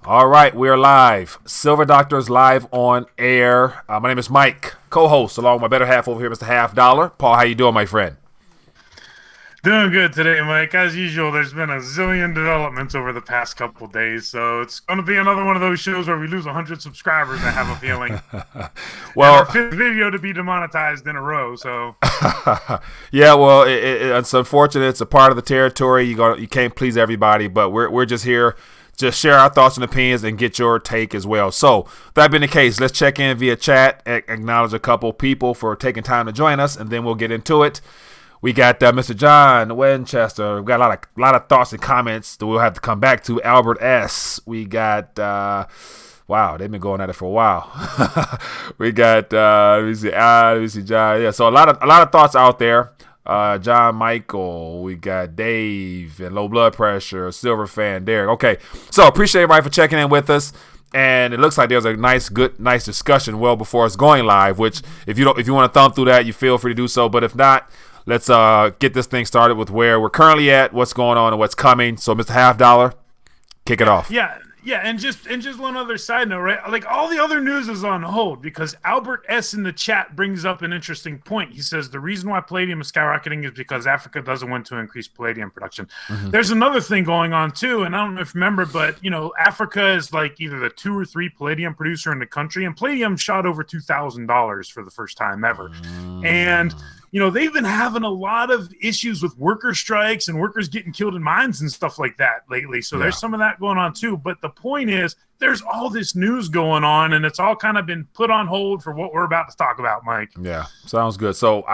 All right, we're live. Silver Doctors live on air. My name is Mike, co-host, along with my better half over here, Mr. Half Dollar. Paul, how you doing, my friend? Doing good today, Mike. As usual, there's been a zillion developments over the past couple days, so it's going to be another one of those shows where we lose 100 subscribers, I have a feeling. Well, and our fifth video to be demonetized in a row, so... yeah, well, it's unfortunate. It's a part of the territory. You can't please everybody, but we're just here just share our thoughts and opinions and get your take as well. So, that being the case, let's check in via chat, acknowledge a couple people for taking time to join us, and then we'll get into it. We got Mr. John Winchester. We've got a lot of thoughts and comments that we'll have to come back to. Albert S. We got, wow, they've been going at it for a while. We got, let me see, John. Yeah, so a lot of thoughts out there. John Michael, we got Dave and low blood pressure, Silver Fan, Derek. Okay, so appreciate everybody for checking in with us. And it looks like there's a nice discussion well before it's going live. Which if you want to thumb through that, you feel free to do so. But if not, let's get this thing started with where we're currently at, what's going on, and what's coming. So, Mr. Half Dollar, kick it off. Yeah, and just one other side note, right? Like all the other news is on hold because Albert S. in the chat brings up an interesting point. He says the reason why palladium is skyrocketing is because Africa doesn't want to increase palladium production. Mm-hmm. There's another thing going on too, and I don't know if you remember, but Africa is like either the 2 or 3 palladium producer in the country, and palladium shot over $2,000 for the first time ever, and they've been having a lot of issues with worker strikes and workers getting killed in mines and stuff like that lately. So there's some of that going on too. But the point is, there's all this news going on, and it's all kind of been put on hold for what we're about to talk about, Mike. Yeah, sounds good. So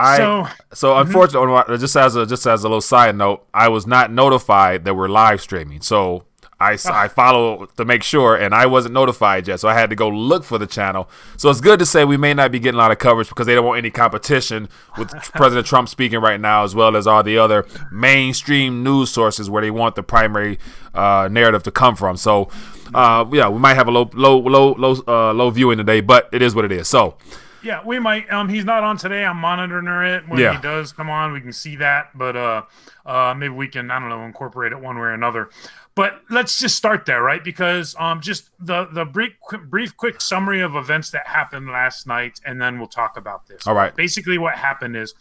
unfortunately, just as a little side note, I was not notified that we're live streaming. So I follow to make sure, and I wasn't notified yet, so I had to go look for the channel. So it's good to say we may not be getting a lot of coverage because they don't want any competition with President Trump speaking right now, as well as all the other mainstream news sources where they want the primary narrative to come from. So, we might have a low viewing today, but it is what it is. So. Yeah, we might. He's not on today. I'm monitoring it. When he does come on, we can see that. But maybe we can, incorporate it one way or another. But let's just start there, right? Because just the brief, quick summary of events that happened last night, and then we'll talk about this. All right. Basically, what happened is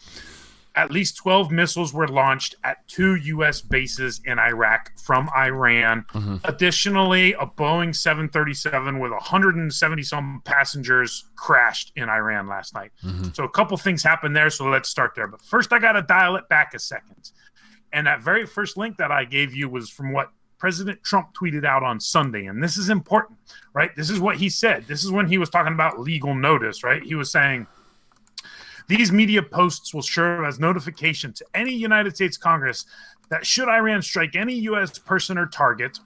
at least 12 missiles were launched at 2 U.S. bases in Iraq from Iran. Mm-hmm. Additionally, a Boeing 737 with 170-some passengers crashed in Iran last night. Mm-hmm. So a couple things happened there, so let's start there. But first, I got to dial it back a second. And that very first link that I gave you was from what President Trump tweeted out on Sunday. And this is important, right? This is what he said. This is when he was talking about legal notice, right? He was saying, these media posts will serve as notification to any United States Congress that should Iran strike any U.S. person or target,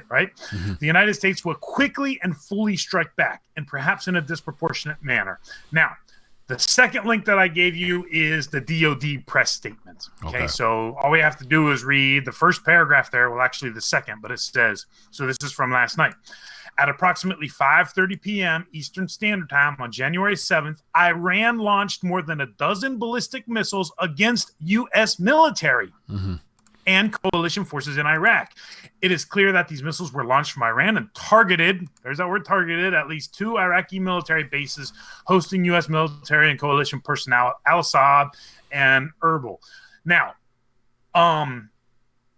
right, mm-hmm. the United States will quickly and fully strike back, and perhaps in a disproportionate manner. Now, the second link that I gave you is the DOD press statement. Okay, so all we have to do is read the first paragraph there, well, actually the second, but it says, so this is from last night. At approximately 5:30 p.m. Eastern Standard Time on January 7th, Iran launched more than a dozen ballistic missiles against U.S. military and coalition forces in Iraq. It is clear that these missiles were launched from Iran and targeted, there's that word targeted, at least 2 Iraqi military bases hosting U.S. military and coalition personnel, Al-Assad and Erbil. Now,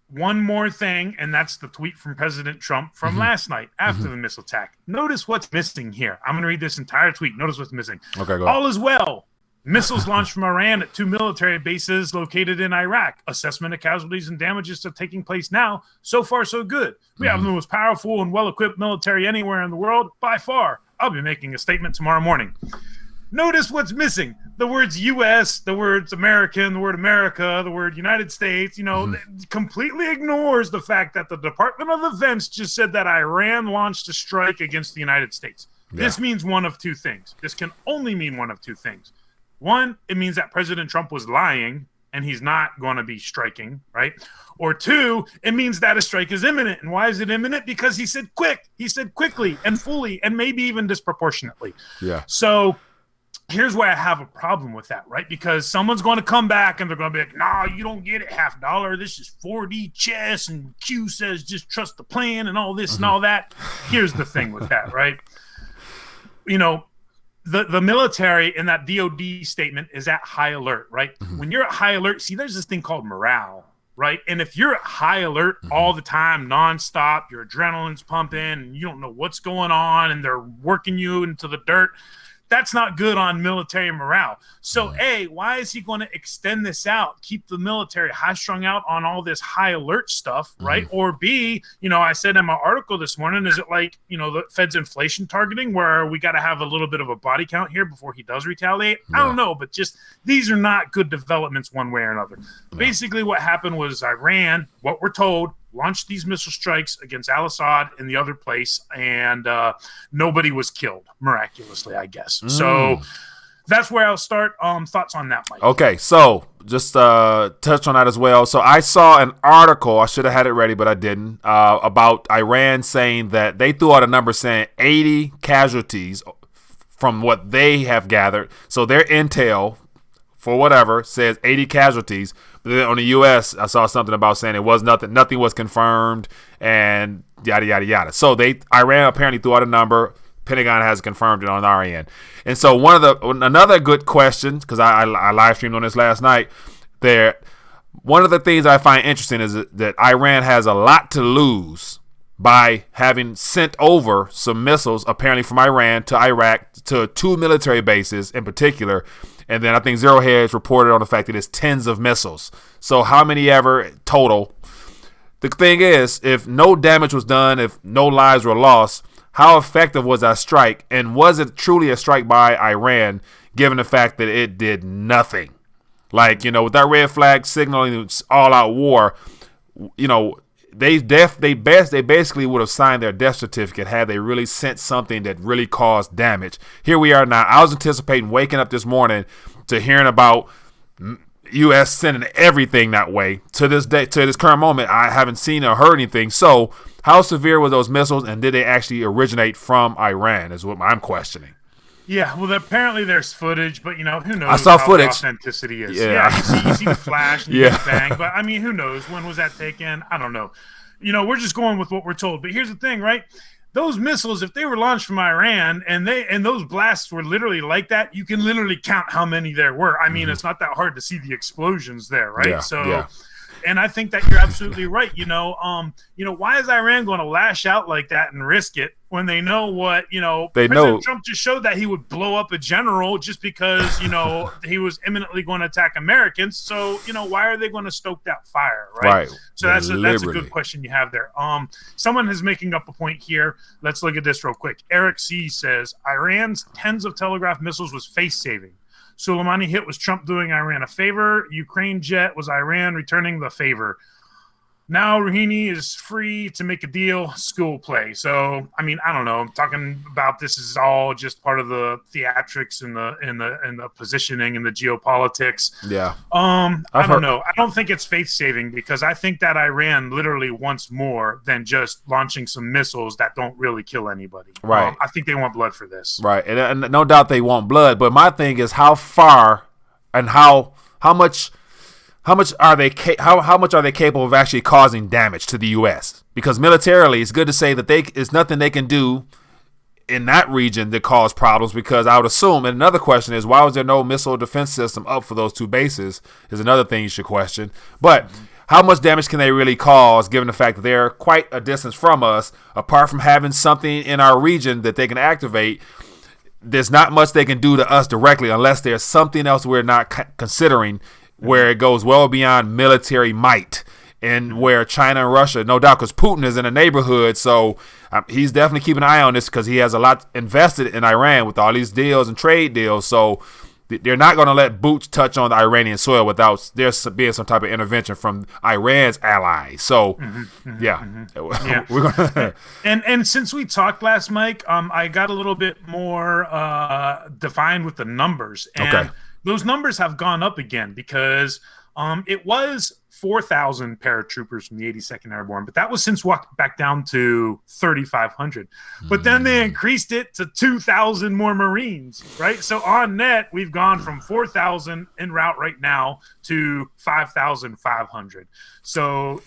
one more thing, and that's the tweet from President Trump from last night after the missile attack. Notice what's missing here. I'm going to read this entire tweet. Notice what's missing. Okay, go ahead. All is well. Missiles launched from Iran at 2 military bases located in Iraq. Assessment of casualties and damages are taking place now. So far, so good. We have the most powerful and well-equipped military anywhere in the world, by far. I'll be making a statement tomorrow morning. Notice what's missing. The words U.S., the words American, the word America, the word United States, completely ignores the fact that the Department of Defense just said that Iran launched a strike against the United States. Yeah. This means one of two things. This can only mean one of two things. One, it means that President Trump was lying and he's not going to be striking, right? Or 2, it means that a strike is imminent. And why is it imminent? Because he said quick. He said quickly and fully and maybe even disproportionately. Yeah. So here's where I have a problem with that, right? Because someone's going to come back and they're going to be like, nah, you don't get it $50. This is 4D chess, and Q says just trust the plan and all this and all that. Here's the thing with that, right? You know, the military in that DOD statement is at high alert, right? When you're at high alert, see, there's this thing called morale, right? And if you're at high alert all the time, nonstop, your adrenaline's pumping, and you don't know what's going on, and they're working you into the dirt, that's not good on military morale. So, A, why is he going to extend this out, keep the military high-strung out on all this high alert stuff, right? Or B, you know, I said in my article this morning, is it like, you know, the Fed's inflation targeting where we got to have a little bit of a body count here before he does retaliate? I don't know, but just these are not good developments one way or another. Basically, what happened was Iran, what we're told, launched these missile strikes against al-Assad in the other place, and nobody was killed, miraculously, I guess. So that's where I'll start. Thoughts on that, Mike? Okay, so just touch on that as well. So I saw an article, I should have had it ready, but I didn't, about Iran saying that they threw out a number saying 80 casualties from what they have gathered. So their intel, for whatever, says 80 casualties. But then on the U.S., I saw something about saying it was nothing was confirmed, and yada, yada, yada. So Iran apparently threw out a number. Pentagon has confirmed it on our end. And so another good question, because I live streamed on this last night, one of the things I find interesting is that Iran has a lot to lose by having sent over some missiles, apparently from Iran to Iraq, to 2 military bases in particular. And then I think Zero Hedge reported on the fact that it's tens of missiles. So how many ever total? The thing is, if no damage was done, if no lives were lost, how effective was that strike? And was it truly a strike by Iran, given the fact that it did nothing? Like, you know, with that red flag signaling all-out war, you know, they basically would have signed their death certificate had they really sent something that really caused damage. Here we are now. I was anticipating waking up this morning to hearing about U.S. sending everything that way. To this day, to this current moment, I haven't seen or heard anything. So how severe were those missiles, and did they actually originate from Iran is what I'm questioning. Yeah, well, apparently there's footage, but, you know, who knows I saw how footage. the authenticity is. Yeah. You see the flash and you get bang, but, I mean, who knows? When was that taken? I don't know. You know, we're just going with what we're told. But here's the thing, right? Those missiles, if they were launched from Iran and those blasts were literally like that, you can literally count how many there were. I mean, it's not that hard to see the explosions there, right? And I think that you're absolutely right. You know, why is Iran going to lash out like that and risk it when they know what, you know, President Trump just showed that he would blow up a general just because, you know, he was imminently going to attack Americans. So, you know, why are they going to stoke that fire, right? So that's a good question you have there. Someone is making up a point here. Let's look at this real quick. Eric C. says, Iran's tens of telegraph missiles was face-saving. Soleimani hit was Trump doing Iran a favor. Ukraine jet was Iran returning the favor. Now Rouhani is free to make a deal. School play. So, I mean, I don't know. I'm talking about this is all just part of the theatrics and the positioning and the geopolitics. Yeah. I don't know. I don't think it's faith saving because I think that Iran literally wants more than just launching some missiles that don't really kill anybody. Right. I think they want blood for this. Right. And no doubt they want blood. But my thing is how far and how much are they capable of actually causing damage to the U.S.? Because militarily, it's good to say that it's nothing they can do in that region that cause problems. Because I would assume, and another question is, why was there no missile defense system up for those 2 bases? Is another thing you should question. But how much damage can they really cause, given the fact that they're quite a distance from us? Apart from having something in our region that they can activate, there's not much they can do to us directly unless there's something else we're not considering, where it goes well beyond military might, and where China and Russia, no doubt, because Putin is in the neighborhood, so he's definitely keeping an eye on this because he has a lot invested in Iran with all these deals and trade deals. So they're not going to let boots touch on the Iranian soil without there being some type of intervention from Iran's allies. So, we're gonna and since we talked last, Mike, I got a little bit more defined with the numbers. And those numbers have gone up again because It was 4,000 paratroopers from the 82nd Airborne, but that was since walked back down to 3,500. But then they increased it to 2,000 more Marines, right? So on net, we've gone from 4,000 en route right now to 5,500. So,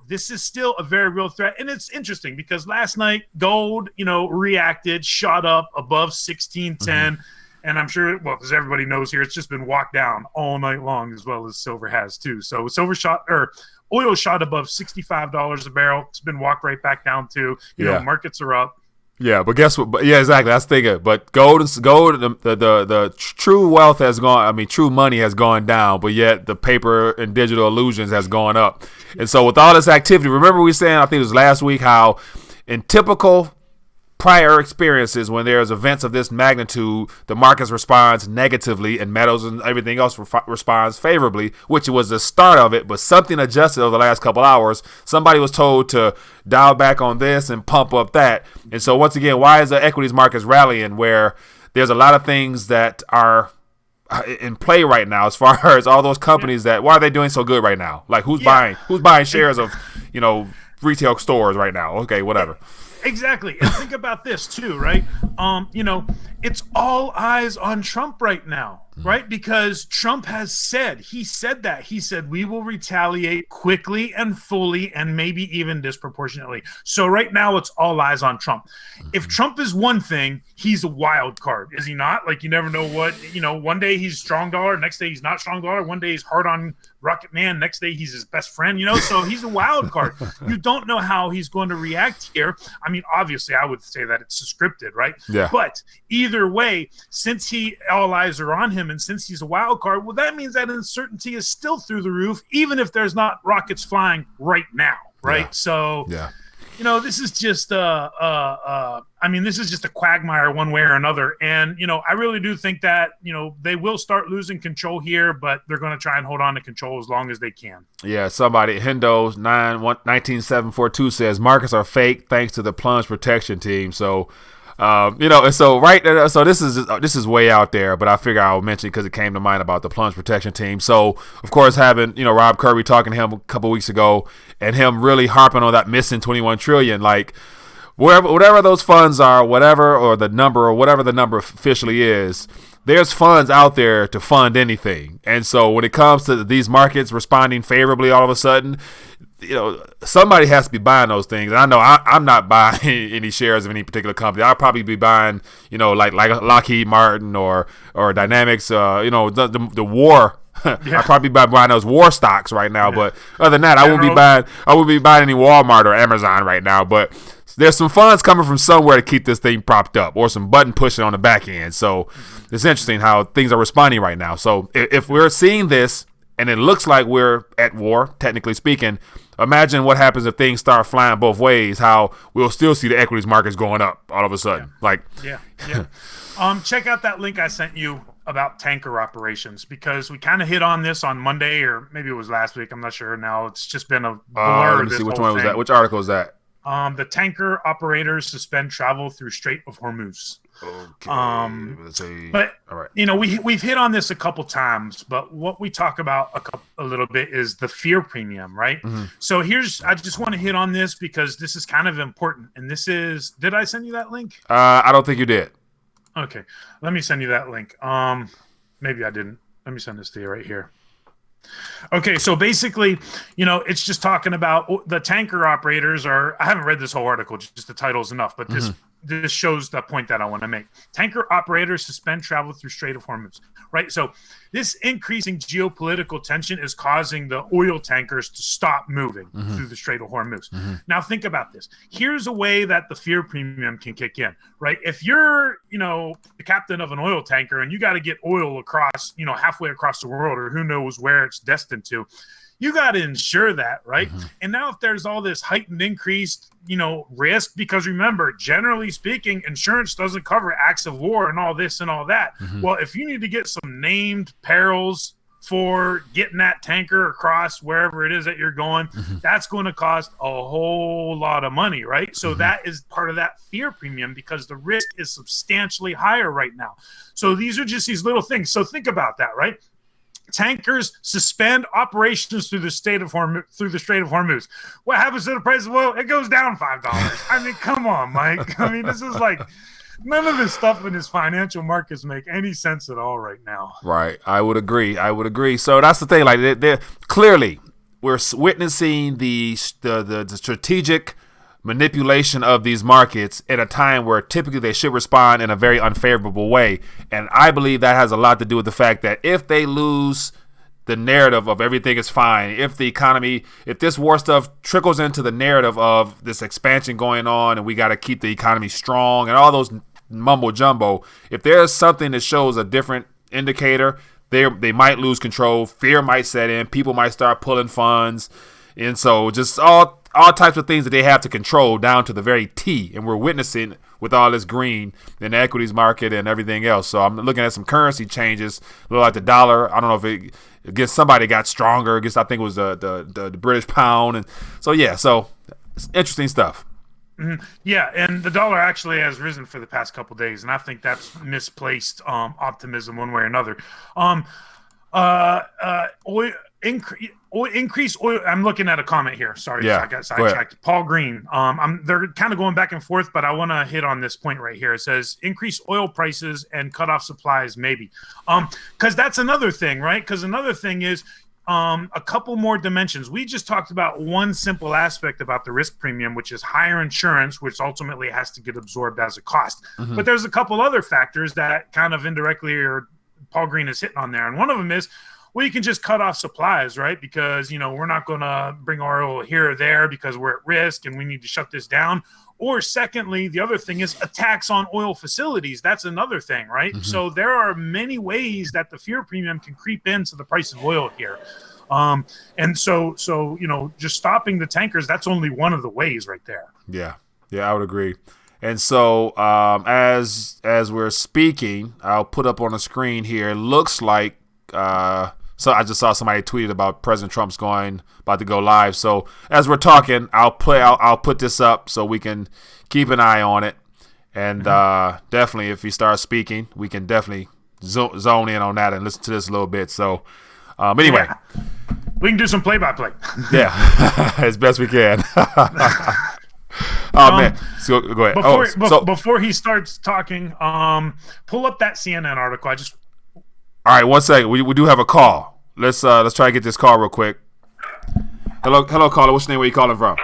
this is still a very real threat. And it's interesting because last night, gold, reacted, shot up above 1610. And I'm sure, as everybody knows here, it's just been walked down all night long, as well as silver has too. So oil shot above $65 a barrel. It's been walked right back down to, markets are up. Yeah, but guess what? Yeah, exactly. That's thinking. But gold, the true wealth has gone. I mean, true money has gone down, but yet the paper and digital illusions has gone up. And so with all this activity, remember we saying, I think it was last week, how in typical prior experiences, when there's events of this magnitude, the market responds negatively and metals and everything else responds favorably, which was the start of it, but something adjusted over the last couple hours. Somebody was told to dial back on this and pump up that. And so once again, why is the equities markets rallying where there's a lot of things that are in play right now as far as all those companies that, why are they doing so good right now? Like who's buying shares of, retail stores right now? Okay, whatever. Exactly. And think about this too, right? It's all eyes on Trump right now, right? Because Trump has said, he said, we will retaliate quickly and fully and maybe even disproportionately. So right now it's all eyes on Trump. If Trump is one thing, he's a wild card, is he not? Like you never know what, one day he's strong dollar, next day he's not strong dollar, one day he's hard on Rocket Man, next day he's his best friend, so he's a wild card. You don't know how he's going to react here. I mean, obviously I would say that it's scripted, right? Yeah. But either way, since all eyes are on him and since he's a wild card, well, that means that uncertainty is still through the roof, even if there's not rockets flying right now, right? Yeah. So, yeah. This is just this is just a quagmire one way or another. And, I really do think that, they will start losing control here, but they're going to try and hold on to control as long as they can. Yeah, somebody, Hendo 19742 says markets are fake thanks to the Plunge protection team. So, so this is way out there, but I figure I'll mention because it came to mind about the Plunge protection team. So, of course, having, Rob Kirby talking to him a couple weeks ago and him really harping on that missing 21 trillion, like whatever those funds are, whatever the number officially is, there's funds out there to fund anything. And so when it comes to these markets responding favorably all of a sudden, somebody has to be buying those things. And I know I'm not buying any shares of any particular company. I'll probably be buying, like Lockheed Martin or Dynamics, the war. Yeah. I'll probably be buying those war stocks right now. Yeah. But other than that, I wouldn't be buying any Walmart or Amazon right now. But there's some funds coming from somewhere to keep this thing propped up or some button pushing on the back end. So it's interesting how things are responding right now. So if we're seeing this and it looks like we're at war, technically speaking, imagine what happens if things start flying both ways, how we'll still see the equities markets going up all of a sudden. Yeah. Check out that link I sent you about tanker operations, because we kind of hit on this on Monday, or maybe it was last week. I'm not sure now. It's just been a blur. Let me see, which one was that? Which article is that? The tanker operators suspend travel through Strait of Hormuz. Okay. But all right. We've hit on this a couple times, but what we talk about a little bit is the fear premium, right? Mm-hmm. So I just want to hit on this because this is kind of important. And this is, did I send you that link? I don't think you did. Okay, let me send you that link. Maybe I didn't. Let me send this to you right here. Okay, so basically, it's just talking about the tanker operators I haven't read this whole article, just the title is enough, but this shows the point that I want to make. Tanker operators suspend travel through Strait of Hormuz, right? So this increasing geopolitical tension is causing the oil tankers to stop moving through the Strait of Hormuz. Now think about this. Here's a way that the fear premium can kick in, right? If you're, the captain of an oil tanker and you got to get oil across, halfway across the world, or who knows where it's destined to, you got to insure that, right? And now if there's all this heightened increased, risk, because remember, generally speaking, insurance doesn't cover acts of war and all this and all that. Well, if you need to get some named perils for getting that tanker across wherever it is that you're going, that's going to cost a whole lot of money, right? So that is part of that fear premium, because the risk is substantially higher right now. So these are just these little things. So think about that, right? tankers suspend operations through the Strait of Hormuz. What happens to the price of oil? It goes down $5. I mean, come on, Mike. I mean, this is like none of this stuff in his financial markets make any sense at all right now. Right. I would agree. So that's the thing. Like, they're clearly we're witnessing the strategic manipulation of these markets at a time where typically they should respond in a very unfavorable way. And I believe that has a lot to do with the fact that if they lose the narrative of everything is fine, if this war stuff trickles into the narrative of this expansion going on and we got to keep the economy strong and all those mumbo jumbo, if there's something that shows a different indicator, they might lose control. Fear might set in. People might start pulling funds. And so just all types of things that they have to control down to the very T. And we're witnessing with all this green in the equities market and everything else. So I'm looking at some currency changes. Look like the dollar. I don't know if it against somebody got stronger. I think it was the British pound. And so, yeah, so it's interesting stuff. Mm-hmm. Yeah, and the dollar actually has risen for the past couple of days, and I think that's misplaced optimism one way or another. Increase oil. I'm looking at a comment here. Sorry, yeah, I got sidetracked. Paul Green. They're kind of going back and forth, but I want to hit on this point right here. It says increase oil prices and cut off supplies, maybe. Because that's another thing, right? Because another thing is a couple more dimensions. We just talked about one simple aspect about the risk premium, which is higher insurance, which ultimately has to get absorbed as a cost. Mm-hmm. But there's a couple other factors that kind of indirectly or Paul Green is hitting on there. And one of them is, well, you can just cut off supplies, right? Because, we're not going to bring oil here or there because we're at risk and we need to shut this down. Or secondly, the other thing is attacks on oil facilities. That's another thing, right? Mm-hmm. So there are many ways that the fear premium can creep into the price of oil here. And so just stopping the tankers, that's only one of the ways right there. Yeah, I would agree. And so as we're speaking, I'll put up on the screen here, it looks like so I just saw somebody tweeted about President Trump's about to go live. So as we're talking, I'll put this up so we can keep an eye on it. And definitely, if he starts speaking, we can definitely zone in on that and listen to this a little bit. So anyway, yeah. We can do some play-by-play. Yeah, as best we can. Man, so, go ahead. Before he starts talking, pull up that CNN article. All right, 1 second. We do have a call. Let's try to get this call real quick. Hello, caller. What's your name? Where you calling from?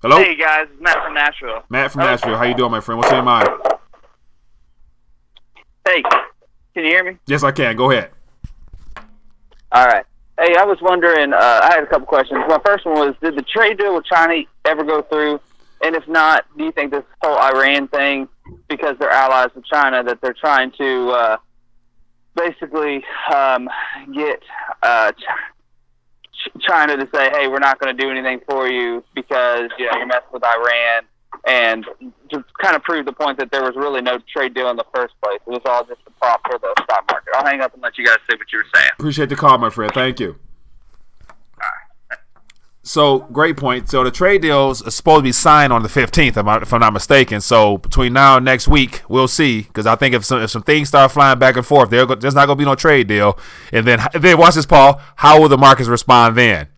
Hello. Hey guys, it's Matt from Nashville. Nashville. How you doing, my friend? What's in your mind? Hey, can you hear me? Yes, I can. Go ahead. All right. Hey, I was wondering. I had a couple questions. My first one was: did the trade deal with China ever go through? And if not, do you think this whole Iran thing, because they're allies with China, that they're trying to basically get China to say, hey, we're not going to do anything for you because you're messing with Iran, and to kind of prove the point that there was really no trade deal in the first place. It was all just a prop for the stock market. I'll hang up and let you guys say what you were saying. Appreciate the call, my friend. Thank you. So, great point. So, the trade deals are supposed to be signed on the 15th, if I'm not mistaken. So, between now and next week, we'll see. Because I think if some things start flying back and forth, there's not going to be no trade deal. And then watch this, Paul. How will the markets respond then?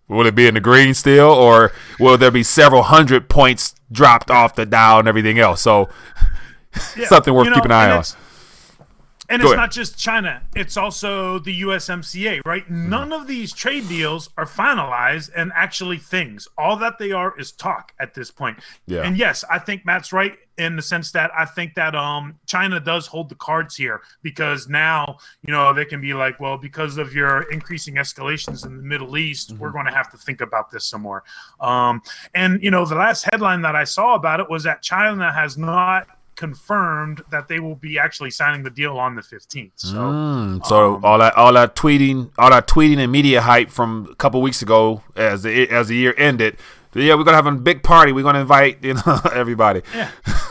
Will it be in the green still? Or will there be several hundred points dropped off the Dow and everything else? So, something worth keeping an eye on. And it's not just China. It's also the USMCA, right? None of these trade deals are finalized and actually things. All that they are is talk at this point. Yeah. And yes, I think Matt's right in the sense that I think that China does hold the cards here because now, they can be like, well, because of your increasing escalations in the Middle East, we're going to have to think about this some more. And, the last headline that I saw about it was that China has not confirmed that they will be actually signing the deal on the 15th. So all that tweeting and media hype from a couple weeks ago as the year ended. Yeah, we're gonna have a big party. We're gonna invite everybody. Yeah.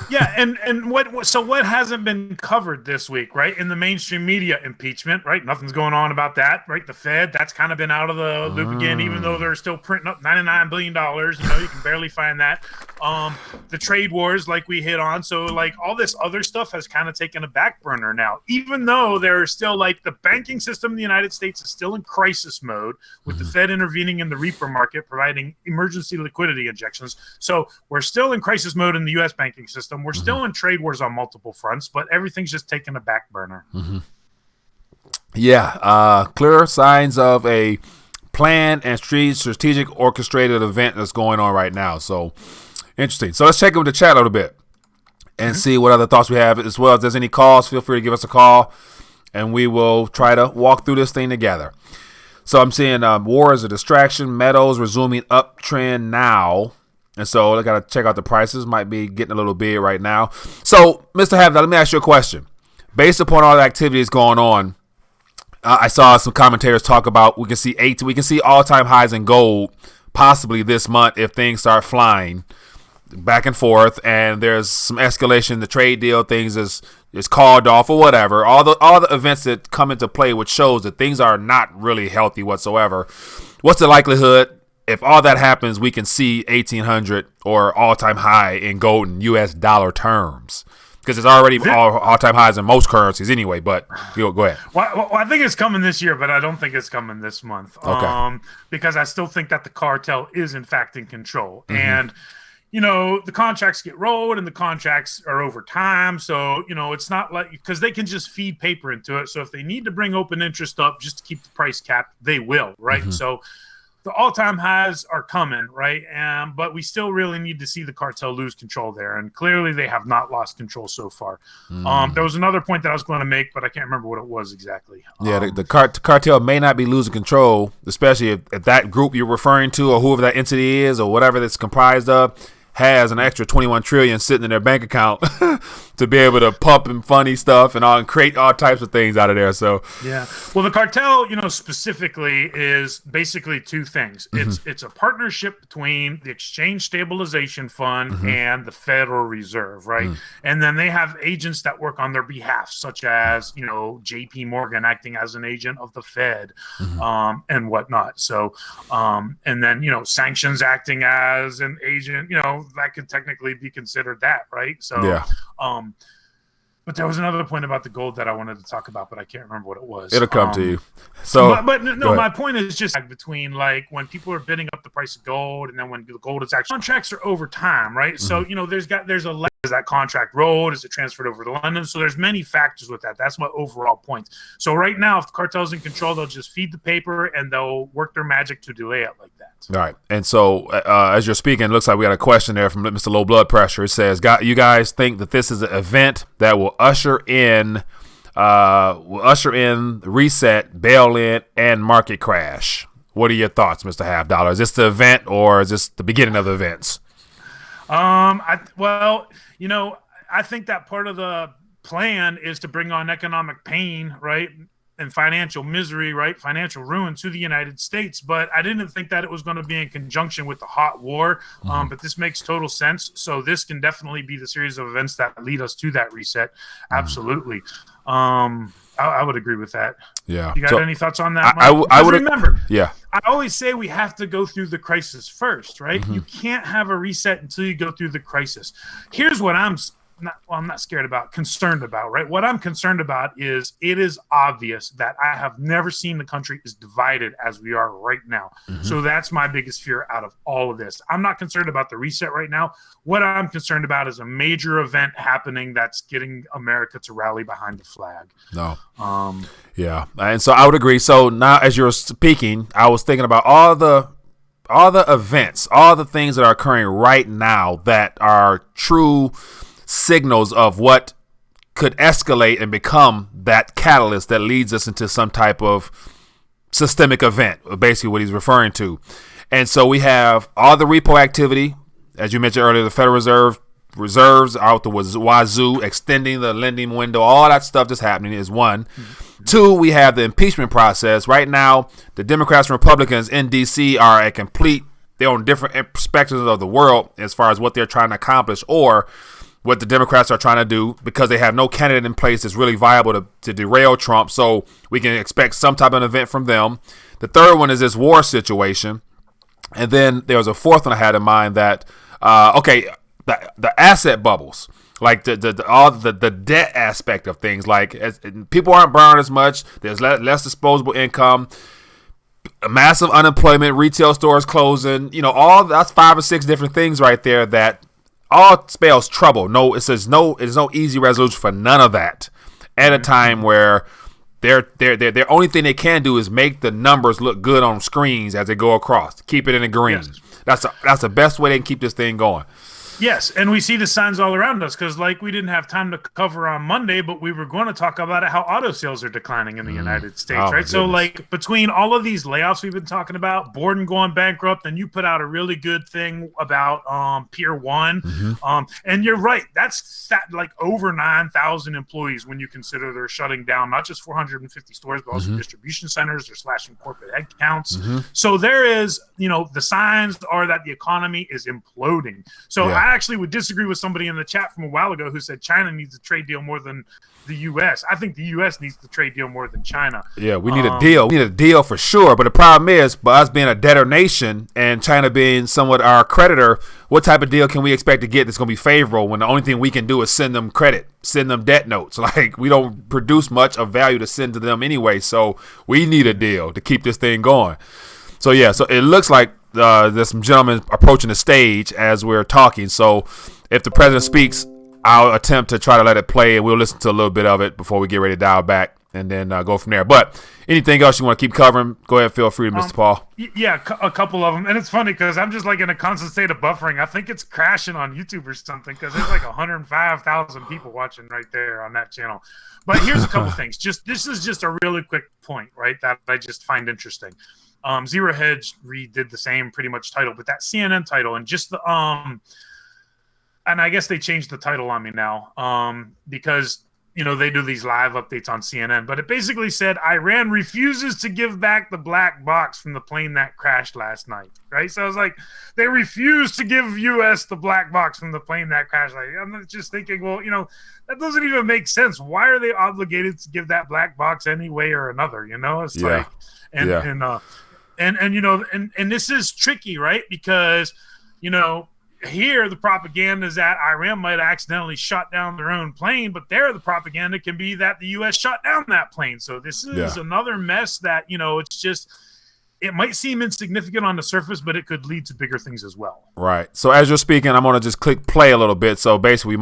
Yeah, and what hasn't been covered this week, right? In the mainstream media, impeachment, right? Nothing's going on about that, right? The Fed, that's kind of been out of the loop again, even though they're still printing up $99 billion. You can barely find that. The trade wars, like we hit on. So, like, all this other stuff has kind of taken a back burner now, even though there's still, like, the banking system in the United States is still in crisis mode with the Fed intervening in the repo market, providing emergency liquidity injections. So we're still in crisis mode in the U.S. banking system. We're still in trade wars on multiple fronts, but everything's just taking a back burner. Yeah, clear signs of a planned and strategic orchestrated event that's going on right now. So interesting. So let's check in with the chat a little bit and see what other thoughts we have. As well, if there's any calls, feel free to give us a call, and we will try to walk through this thing together. So I'm seeing war as a distraction, metals resuming uptrend now. And so I got to check out the prices. Might be getting a little big right now. So, Mr. Havda, let me ask you a question. Based upon all the activities going on, I saw some commentators talk about we can see all-time highs in gold possibly this month if things start flying back and forth, and there's some escalation. The trade deal things is called off or whatever. All the events that come into play, which shows that things are not really healthy whatsoever. What's the likelihood? If all that happens, we can see 1,800 or all-time high in gold in U.S. dollar terms, because it's already all-time highs in most currencies anyway. But go ahead. Well, I think it's coming this year, but I don't think it's coming this month. Okay. Because I still think that the cartel is in fact in control, and the contracts get rolled and the contracts are over time. So it's not like, because they can just feed paper into it. So if they need to bring open interest up just to keep the price cap, they will, right? So the all-time highs are coming, right? But we still really need to see the cartel lose control there, and clearly they have not lost control so far. There was another point that I was going to make, but I can't remember what it was exactly. Yeah, the cartel may not be losing control, especially if that group you're referring to, or whoever that entity is, or whatever that's comprised of, has an extra 21 trillion sitting in their bank account to be able to pump and funny stuff and create all types of things out of there. So yeah, well, the cartel, specifically is basically two things. It's a partnership between the Exchange Stabilization Fund and the Federal Reserve, right? And then they have agents that work on their behalf, such as J.P. Morgan acting as an agent of the Fed, and whatnot. So and then sanctions acting as an agent, that could technically be considered that, right? So yeah. But there was another point about the gold that I wanted to talk about, but I can't remember what it was. It'll come to you. So, but no, my point is just between, like, when people are bidding up the price of gold, and then when the gold is actually, contracts are over time, right? So there's a leg. Is that contract rolled? Is it transferred over to London? So there's many factors with that. That's my overall point. So right now, if the cartel's in control, they'll just feed the paper and they'll work their magic to delay it like that. All right. And so as you're speaking, it looks like we got a question there from Mr. Low Blood Pressure. It says, you guys think that this is an event that will usher in reset, bail-in, and market crash? What are your thoughts, Mr. Half Dollar? Is this the event, or is this the beginning of the events? I think that part of the plan is to bring on economic pain, right, and financial misery, right, financial ruin to the United States. But I didn't think that it was going to be in conjunction with the hot war. But this makes total sense. So this can definitely be the series of events that lead us to that reset. Absolutely. I would agree with that. Yeah. You got any thoughts on that? I would remember. Yeah. I always say we have to go through the crisis first, right? You can't have a reset until you go through the crisis. Here's what I'm not scared about, concerned about, right? What I'm concerned about is it is obvious that I have never seen the country as divided as we are right now. So that's my biggest fear out of all of this. I'm not concerned about the reset right now. What I'm concerned about is a major event happening that's getting America to rally behind the flag. No. Yeah. And so I would agree. So now as you're speaking, I was thinking about all the events, all the things that are occurring right now that are true signals of what could escalate and become that catalyst that leads us into some type of systemic event, basically what he's referring to. And so we have all the repo activity, as you mentioned earlier, the Federal Reserves out the wazoo, extending the lending window, all that stuff that's happening is one. Two, we have the impeachment process. Right now, the Democrats and Republicans in D.C. are they're on different perspectives of the world as far as what they're trying to accomplish, or what the Democrats are trying to do because they have no candidate in place that's really viable to derail Trump. So we can expect some type of event from them. The third one is this war situation. And then there was a fourth one I had in mind that, the asset bubbles, like the debt aspect of things. Like people aren't borrowing as much. There's less disposable income. Massive unemployment, retail stores closing, all that's 5 or 6 different things right there that all spells trouble. There's no easy resolution for none of that at a time where their only thing they can do is make the numbers look good on screens as they go across. Keep it in the green. Yes. That's the best way they can keep this thing going. Yes, and we see the signs all around us because, we didn't have time to cover on Monday, but we were going to talk about how auto sales are declining in the United States, right? So, between all of these layoffs we've been talking about, Borden going bankrupt, and you put out a really good thing about Pier 1, and you're right, that's over 9,000 employees when you consider they're shutting down not just 450 stores, but also distribution centers. They're slashing corporate headcounts. So there is, the signs are that the economy is imploding. So I actually would disagree with somebody in the chat from a while ago who said China needs a trade deal more than the U.S. I think the U.S. needs the trade deal more than China. Yeah, we need a deal. We need a deal for sure. But the problem is, by us being a debtor nation and China being somewhat our creditor, what type of deal can we expect to get that's going to be favorable when the only thing we can do is send them credit, send them debt notes? We don't produce much of value to send to them anyway. So we need a deal to keep this thing going. So it looks like there's some gentlemen approaching the stage as we're talking. So if the president speaks, I'll attempt to try to let it play, and we'll listen to a little bit of it before we get ready to dial back and then go from there. But anything else you want to keep covering, go ahead, feel free, Mr. Paul. Yeah, a couple of them. And it's funny because I'm just in a constant state of buffering. I think it's crashing on YouTube or something because there's 105,000 people watching right there on that channel. But here's a couple things. This is just a really quick point, right, that I just find interesting. Zero Hedge redid the same pretty much title, but that CNN title and just the and I guess they changed the title on me now because they do these live updates on CNN, but it basically said Iran refuses to give back the black box from the plane that crashed last night, right? So I was like, they refuse to give U.S. the black box from the plane that crashed. I'm just thinking, well, that doesn't even make sense. Why are they obligated to give that black box any way or another? It's and this is tricky, right? Because, here the propaganda is that Iran might accidentally shut down their own plane, but there the propaganda can be that the U.S. shut down that plane. So this is another mess that, it's just, it might seem insignificant on the surface, but it could lead to bigger things as well. Right. So as you're speaking, I'm going to just click play a little bit. So basically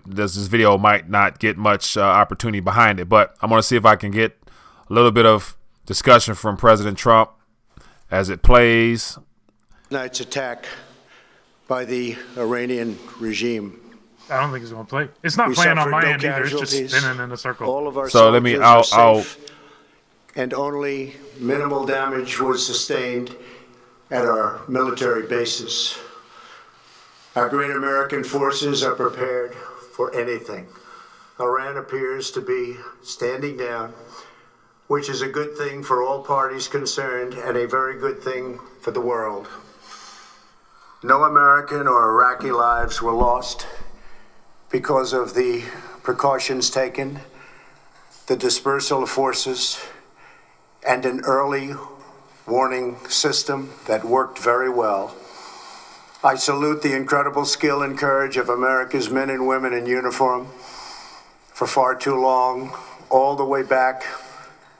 this video might not get much opportunity behind it, but I'm going to see if I can get a little bit of discussion from President Trump as it plays. Tonight's attack by the Iranian regime. I don't think it's going to play. It's not playing on my end either. It's just spinning in a circle. All of our soldiers are safe, and only minimal damage was sustained at our military bases. Our great American forces are prepared for anything. Iran appears to be standing down, which is a good thing for all parties concerned and a very good thing for the world. No American or Iraqi lives were lost because of the precautions taken, the dispersal of forces, and an early warning system that worked very well. I salute the incredible skill and courage of America's men and women in uniform. For far too long, all the way back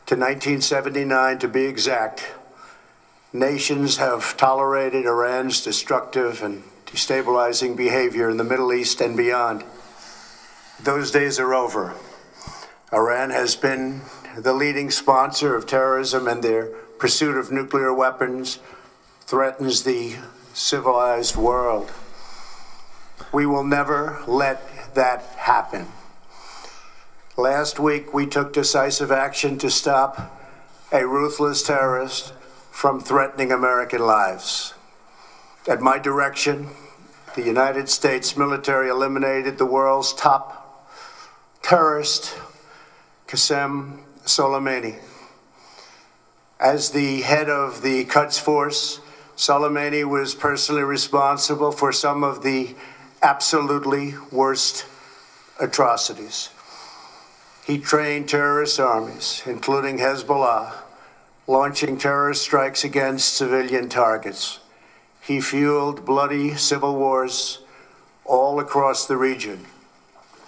to 1979 to be exact, nations have tolerated Iran's destructive and destabilizing behavior in the Middle East and beyond. Those days are over. Iran has been the leading sponsor of terrorism, and their pursuit of nuclear weapons threatens the civilized world. We will never let that happen. Last week, we took decisive action to stop a ruthless terrorist from threatening American lives. At my direction, the United States military eliminated the world's top terrorist, Qasem Soleimani. As the head of the Quds Force, Soleimani was personally responsible for some of the absolutely worst atrocities. He trained terrorist armies, including Hezbollah, launching terrorist strikes against civilian targets. He fueled bloody civil wars all across the region.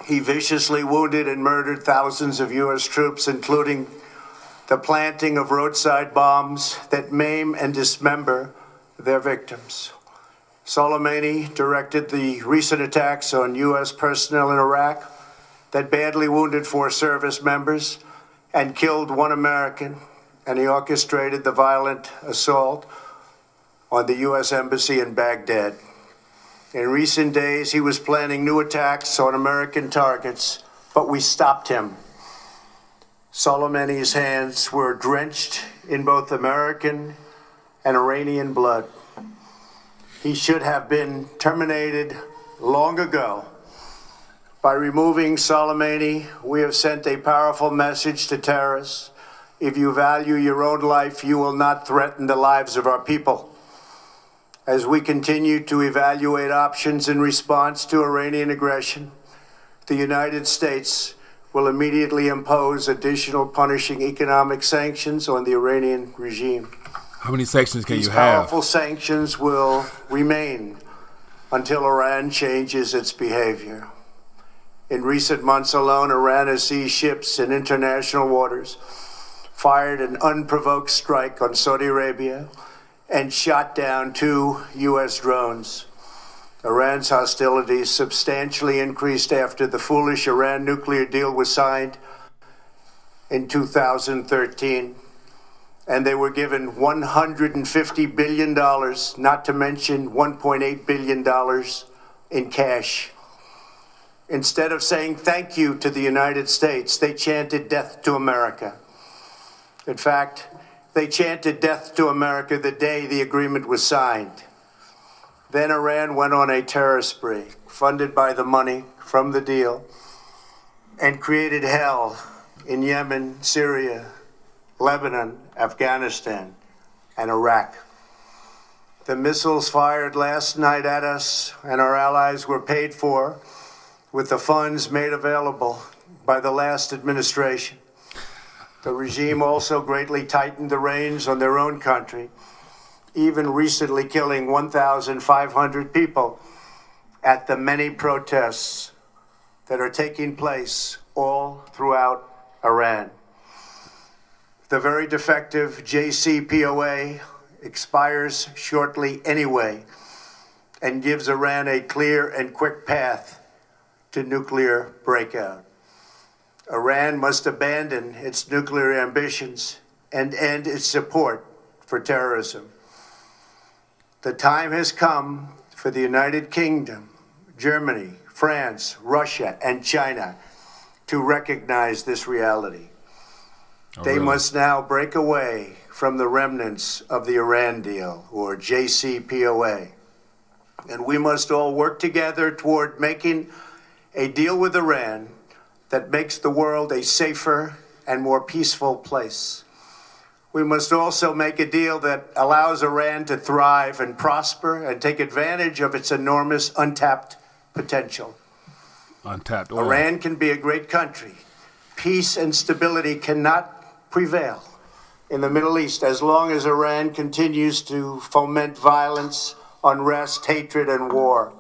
He viciously wounded and murdered thousands of U.S. troops, including the planting of roadside bombs that maim and dismember their victims. Soleimani directed the recent attacks on U.S. personnel in Iraq that badly wounded 4 service members and killed 1 American, and he orchestrated the violent assault on the U.S. Embassy in Baghdad. In recent days, he was planning new attacks on American targets, but we stopped him. Soleimani's hands were drenched in both American and Iranian blood. He should have been terminated long ago. By removing Soleimani, we have sent a powerful message to terrorists. If you value your own life, you will not threaten the lives of our people. As we continue to evaluate options in response to Iranian aggression, the United States will immediately impose additional punishing economic sanctions on the Iranian regime. How many sanctions can These you have? powerful sanctions will remain until Iran changes its behavior. In recent months alone, Iran has seized ships in international waters, fired an unprovoked strike on Saudi Arabia, and shot down 2 U.S. drones. Iran's hostilities substantially increased after the foolish Iran nuclear deal was signed in 2013, and they were given $150 billion, not to mention $1.8 billion in cash. Instead of saying thank you to the United States, they chanted death to America. In fact, they chanted death to America the day the agreement was signed. Then Iran went on a terror spree, funded by the money from the deal, and created hell in Yemen, Syria, Lebanon, Afghanistan, and Iraq. The missiles fired last night at us and our allies were paid for with the funds made available by the last administration. The regime also greatly tightened the reins on their own country, even recently killing 1,500 people at the many protests that are taking place all throughout Iran. The very defective JCPOA expires shortly anyway and gives Iran a clear and quick path to nuclear breakout. Iran must abandon its nuclear ambitions and end its support for terrorism. The time has come for the United Kingdom, Germany, France, Russia, and China to recognize this reality. They must now break away from the remnants of the Iran deal, or JCPOA. And we must all work together toward making a deal with Iran that makes the world a safer and more peaceful place. We must also make a deal that allows Iran to thrive and prosper and take advantage of its enormous untapped potential. Untapped oil. Iran can be a great country. Peace and stability cannot prevail in the Middle East as long as Iran continues to foment violence, unrest, hatred, and war.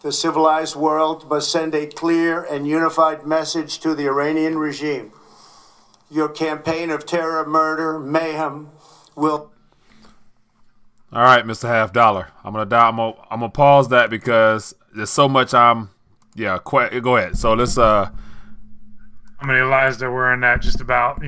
The civilized world must send a clear and unified message to the Iranian regime. Your campaign of terror, murder, mayhem will... All right, Mr. Half Dollar. I'm gonna pause that because there's so much go ahead. So let's how many lies there were in that, just about,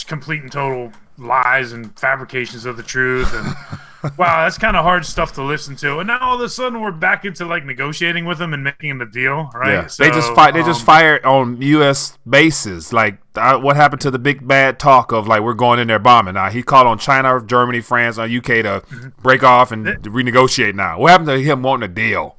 complete and total lies and fabrications of the truth. And wow, that's kind of hard stuff to listen to. And now all of a sudden we're back into negotiating with them and making the deal, right? Yeah. So, they just fired on U.S. bases. What happened to the big bad talk of we're going in there bombing? Now he called on China, Germany, France, and UK to break off and renegotiate. Now what happened to him wanting a deal?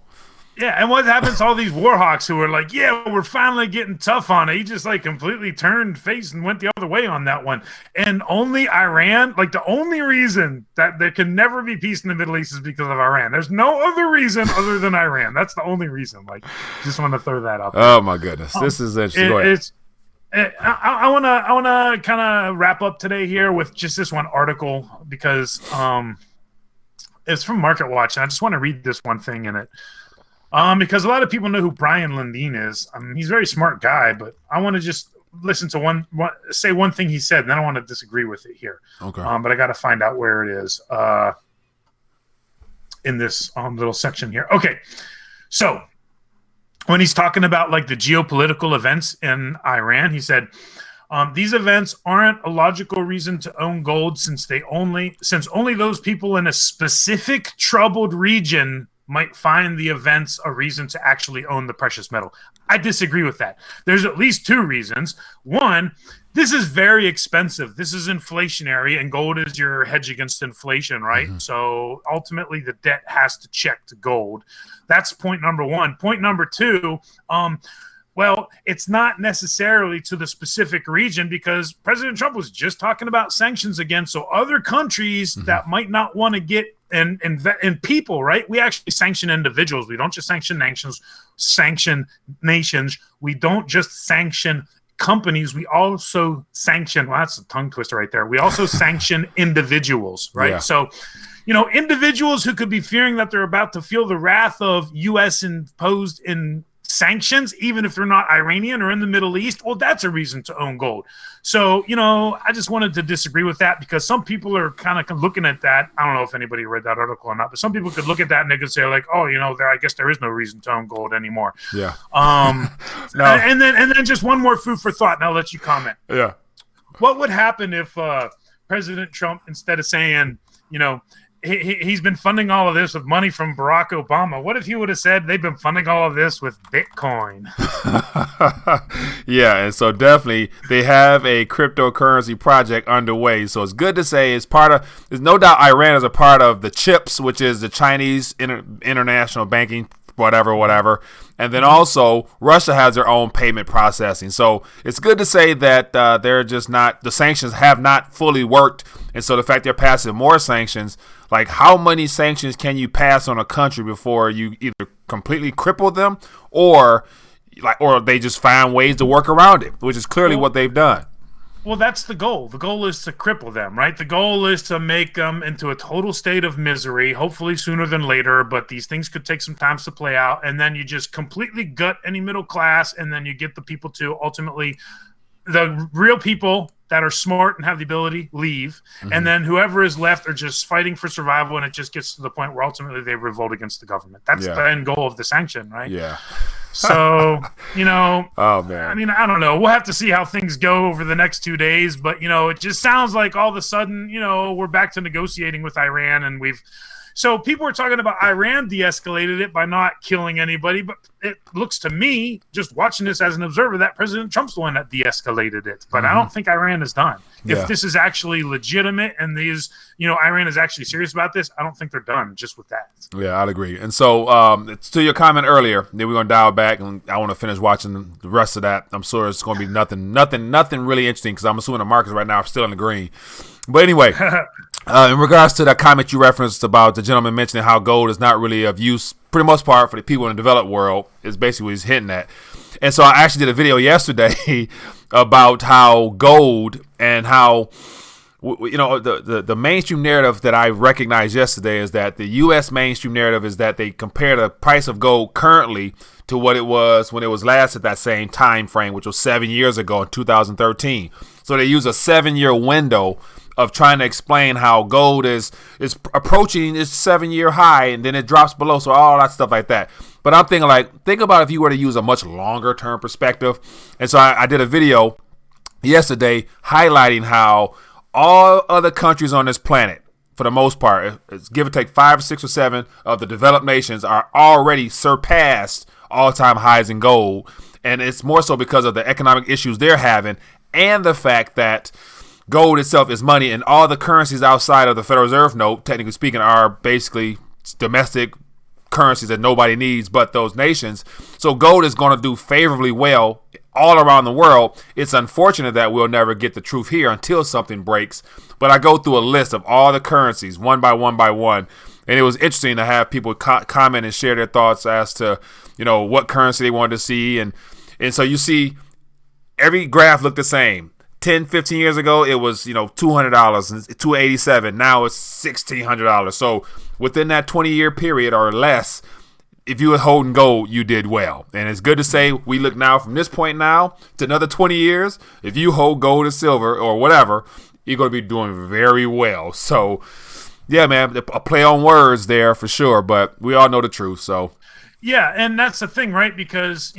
Yeah, and what happens to all these warhawks who are like, yeah, we're finally getting tough on it? He just like completely turned face and went the other way on that one. And only Iran, like the only reason that there can never be peace in the Middle East is because of Iran. There's no other reason other than Iran. That's the only reason. Like, just want to throw that up. Oh my goodness, this is interesting. Go ahead. I wanna kind of wrap up today here with just this one article because it's from Market Watch, and I just want to read this one thing in it. Because a lot of people know who Brian Lundin is. I mean, he's a very smart guy, but I want to just listen to say one thing he said, and then I want to disagree with it here. Okay. But I got to find out where it is in this little section here. Okay. So when he's talking about like the geopolitical events in Iran, he said, these events aren't a logical reason to own gold since only those people in a specific troubled region might find the events a reason to actually own the precious metal. I disagree with that. There's at least two reasons. One, this is very expensive. This is inflationary, and gold is your hedge against inflation, right? Mm-hmm. So ultimately, the debt has to check to gold. That's point number one. Point number two, well, it's not necessarily to the specific region because President Trump was just talking about sanctions again. So other countries that might not want to get and people, right? We actually sanction individuals. We don't just sanction nations. We don't just sanction companies. We also sanction. Well, that's a tongue twister right there. We also sanction individuals, right? Yeah. So, individuals who could be fearing that they're about to feel the wrath of U.S. imposed in sanctions, even if they're not Iranian or in the Middle East, well, that's a reason to own gold. So, I just wanted to disagree with that because some people are kind of looking at that. I don't know if anybody read that article or not, but some people could look at that and they could say like, oh, I guess there is no reason to own gold anymore. Yeah. No. And then just one more food for thought, and I'll let you comment. Yeah. What would happen if President Trump, instead of saying, he's been funding all of this with money from Barack Obama. What if he would have said they've been funding all of this with Bitcoin? Yeah, and so definitely they have a cryptocurrency project underway. So it's good to say there's no doubt Iran is a part of the CHIPS, which is the Chinese international banking, whatever. And then also Russia has their own payment processing. So it's good to say that they're just not, the sanctions have not fully worked. And so the fact they're passing more sanctions, like how many sanctions can you pass on a country before you either completely cripple them or they just find ways to work around it, which is clearly what they've done. Well, that's the goal. The goal is to cripple them, right? The goal is to make them into a total state of misery, hopefully sooner than later, but these things could take some time to play out, and then you just completely gut any middle class, and then you get the people to ultimately, the real people that are smart and have the ability, leave, and then whoever is left are just fighting for survival, and it just gets to the point where ultimately they revolt against the government. That's the end goal of the sanction, right? Yeah. So, oh man. I mean, I don't know. We'll have to see how things go over the next 2 days, but it just sounds like all of a sudden, we're back to negotiating with Iran, and so people are talking about Iran de-escalated it by not killing anybody, but it looks to me, just watching this as an observer, that President Trump's the one that de-escalated it. But I don't think Iran is done. Yeah. If this is actually legitimate and Iran is actually serious about this, I don't think they're done just with that. Yeah, I'd agree. And so to your comment earlier, then we're going to dial back, and I want to finish watching the rest of that. I'm sure it's going to be nothing really interesting because I'm assuming the markets right now are still in the green. But anyway, in regards to that comment you referenced about the gentleman mentioning how gold is not really of use, for the most part, for the people in the developed world, is basically what he's hinting at. And so I actually did a video yesterday about how gold and how, the mainstream narrative that I recognized yesterday is that the U.S. mainstream narrative is that they compare the price of gold currently to what it was when it was last at that same time frame, which was 7 years ago in 2013. So they use a 7-year window of trying to explain how gold is approaching its 7-year high and then it drops below. So all that stuff like that. But I'm thinking think about if you were to use a much longer term perspective. And so I did a video yesterday highlighting how all other countries on this planet, for the most part, it's give or take 5 or 6 or 7 of the developed nations are already surpassed all-time highs in gold. And it's more so because of the economic issues they're having and the fact that gold itself is money, and all the currencies outside of the Federal Reserve note, technically speaking, are basically domestic currencies that nobody needs but those nations. So gold is going to do favorably well all around the world. It's unfortunate that we'll never get the truth here until something breaks. But I go through a list of all the currencies one by one by one. And it was interesting to have people comment and share their thoughts as to, what currency they wanted to see. And so you see every graph looked the same. 10, 15 years ago, it was, $200 and $287. Now it's $1,600. So within that 20-year period or less, if you were holding gold, you did well. And it's good to say we look now from this point now to another 20 years. If you hold gold or silver or whatever, you're going to be doing very well. So, yeah, man, a play on words there for sure. But we all know the truth. So, yeah, and that's the thing, right? Because,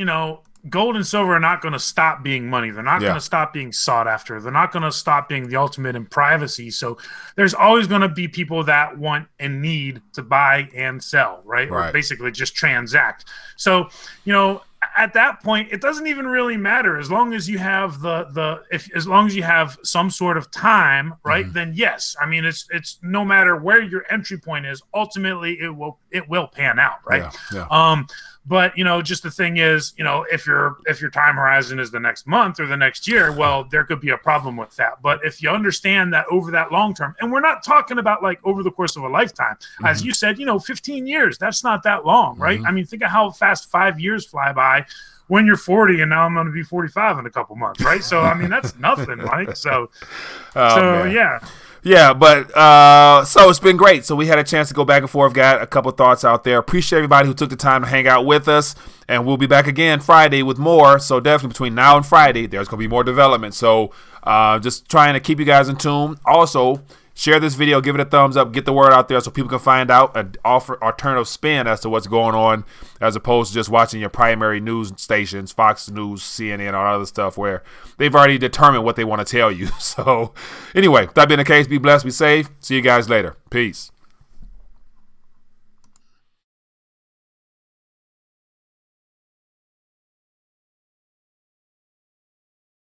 gold and silver are not going to stop being money. They're not going to stop being sought after. They're not going to stop being the ultimate in privacy. So there's always going to be people that want and need to buy and sell, right? Or basically just transact. So, at that point, it doesn't even really matter as long as you have as long as you have some sort of time, right? Mm-hmm. Then yes, I mean it's no matter where your entry point is, ultimately it will pan out, right? Yeah. But just the thing is, if your time horizon is the next month or the next year, well, there could be a problem with that. But if you understand that over that long term, and we're not talking about like over the course of a lifetime, as you said, 15 years, that's not that long, right? I mean, think of how fast 5 years fly by when you're 40, and now I'm going to be 45 in a couple months, right? So I mean, that's nothing, Mike. So yeah. Yeah, but so it's been great. So we had a chance to go back and forth, got a couple thoughts out there. Appreciate everybody who took the time to hang out with us, and we'll be back again Friday with more. So definitely between now and Friday, there's going to be more development. So just trying to keep you guys in tune. Also, share this video, give it a thumbs up, get the word out there so people can find out and offer alternative spin as to what's going on, as opposed to just watching your primary news stations, Fox News, CNN, or other stuff where they've already determined what they want to tell you. So anyway, that being the case, be blessed, be safe. See you guys later. Peace.